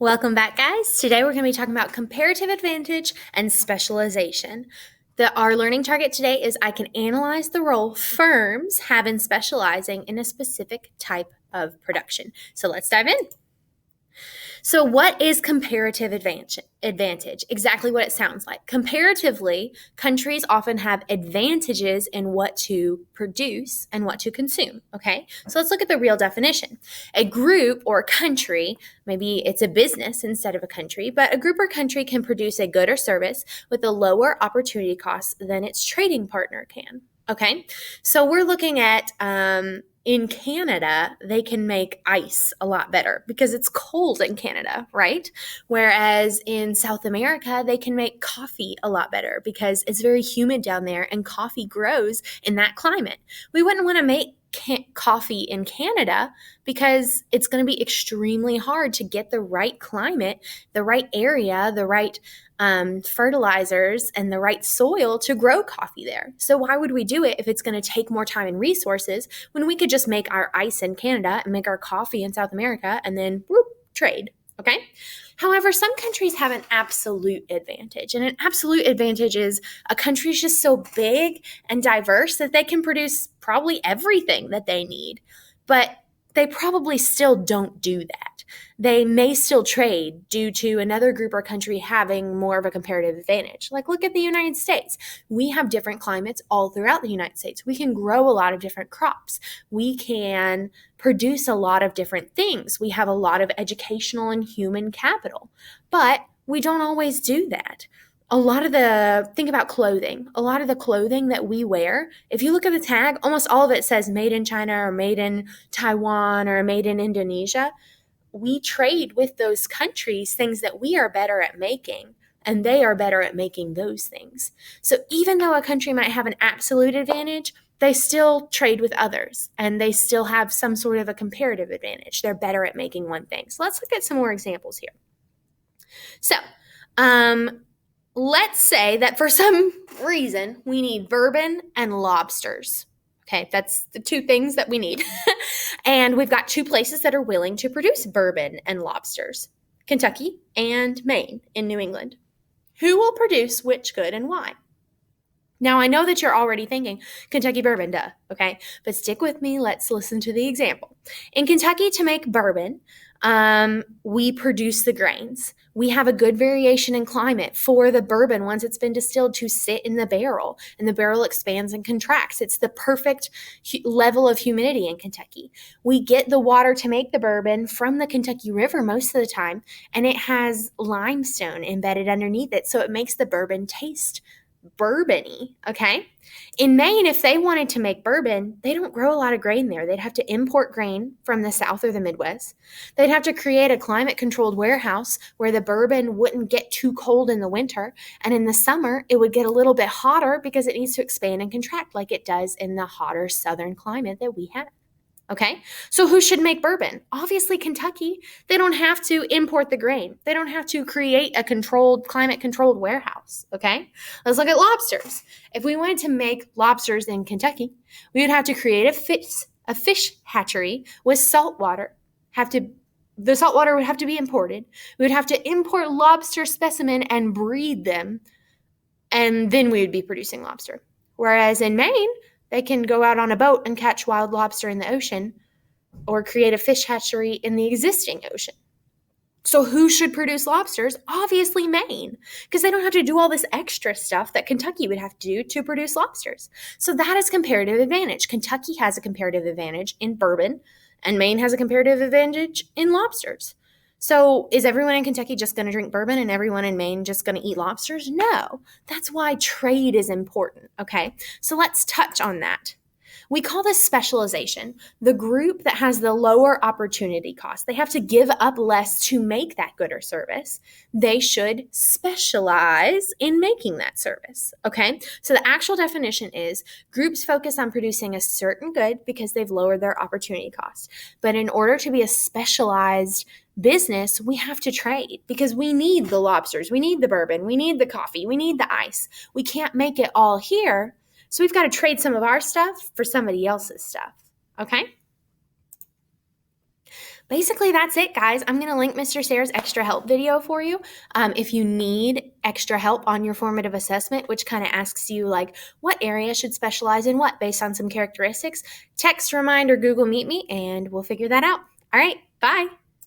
Welcome back, guys. Today we're going to be talking about comparative advantage and specialization. Our learning target today is I can analyze the role firms have in specializing in a specific type of production. So let's dive in. So, what is comparative advantage? Exactly what it sounds like. Comparatively, countries often have advantages in what to produce and what to consume. Okay, so let's look at the real definition. A group or country, maybe it's a business instead of a country, but a group or country can produce a good or service with a lower opportunity cost than its trading partner can. Okay, so we're looking at in Canada, they can make ice a lot better because it's cold in Canada, right? Whereas in South America, they can make coffee a lot better because it's very humid down there and coffee grows in that climate. We wouldn't want to make coffee in Canada because it's going to be extremely hard to get the right climate, the right area, the right fertilizers, and the right soil to grow coffee there. So why would we do it if it's going to take more time and resources when we could just make our ice in Canada and make our coffee in South America and then trade? Okay. However, some countries have an absolute advantage, and an absolute advantage is a country's just so big and diverse that they can produce probably everything that they need, but they probably still don't do that. They may still trade due to another group or country having more of a comparative advantage. Like, look at the United States. We have different climates all throughout the United States. We can grow a lot of different crops. We can produce a lot of different things. We have a lot of educational and human capital, but we don't always do that. Think about clothing. A lot of the clothing that we wear, if you look at the tag, almost all of it says made in China or made in Taiwan or made in Indonesia. We trade with those countries things that we are better at making, and they are better at making those things. So even though a country might have an absolute advantage, they still trade with others, and they still have some sort of a comparative advantage. They're better at making one thing. So let's look at some more examples here. So, let's say that for some reason we need bourbon and lobsters. Okay, that's the two things that we need. And we've got two places that are willing to produce bourbon and lobsters, Kentucky and Maine in New England. Who will produce which good and why? Now, I know that you're already thinking, Kentucky bourbon, duh, okay? But stick with me. Let's listen to the example. In Kentucky, to make bourbon, we produce the grains. We have a good variation in climate for the bourbon once it's been distilled to sit in the barrel, and the barrel expands and contracts. It's the perfect level of humidity in Kentucky. We get the water to make the bourbon from the Kentucky River most of the time, and it has limestone embedded underneath it, so it makes the bourbon taste bourbon-y, okay? In Maine, if they wanted to make bourbon, they don't grow a lot of grain there. They'd have to import grain from the South or the Midwest. They'd have to create a climate-controlled warehouse where the bourbon wouldn't get too cold in the winter, and in the summer, it would get a little bit hotter because it needs to expand and contract like it does in the hotter southern climate that we have. Okay, so who should make bourbon? Obviously Kentucky. They don't have to import the grain. They don't have to create a climate-controlled warehouse, okay? Let's look at lobsters. If we wanted to make lobsters in Kentucky, we would have to create a fish hatchery with salt water. The salt water would have to be imported. We would have to import lobster specimen and breed them, and then we would be producing lobster. Whereas in Maine, they can go out on a boat and catch wild lobster in the ocean or create a fish hatchery in the existing ocean. So who should produce lobsters? Obviously Maine, because they don't have to do all this extra stuff that Kentucky would have to do to produce lobsters. So that is comparative advantage. Kentucky has a comparative advantage in bourbon, and Maine has a comparative advantage in lobsters. So is everyone in Kentucky just going to drink bourbon and everyone in Maine just going to eat lobsters? No. That's why trade is important, okay? So let's touch on that. We call this specialization. The group that has the lower opportunity cost, they have to give up less to make that good or service. They should specialize in making that service, okay? So the actual definition is groups focus on producing a certain good because they've lowered their opportunity cost. But in order to be a specialized business, we have to trade because we need the lobsters, we need the bourbon, we need the coffee, we need the ice. We can't make it all here. So we've got to trade some of our stuff for somebody else's stuff, okay? Basically, that's it, guys. I'm going to link Mr. Sayre's extra help video for you. If you need extra help on your formative assessment, which kind of asks you like what area should specialize in what based on some characteristics, text, remind, or Google Meet me, and we'll figure that out. All right, bye.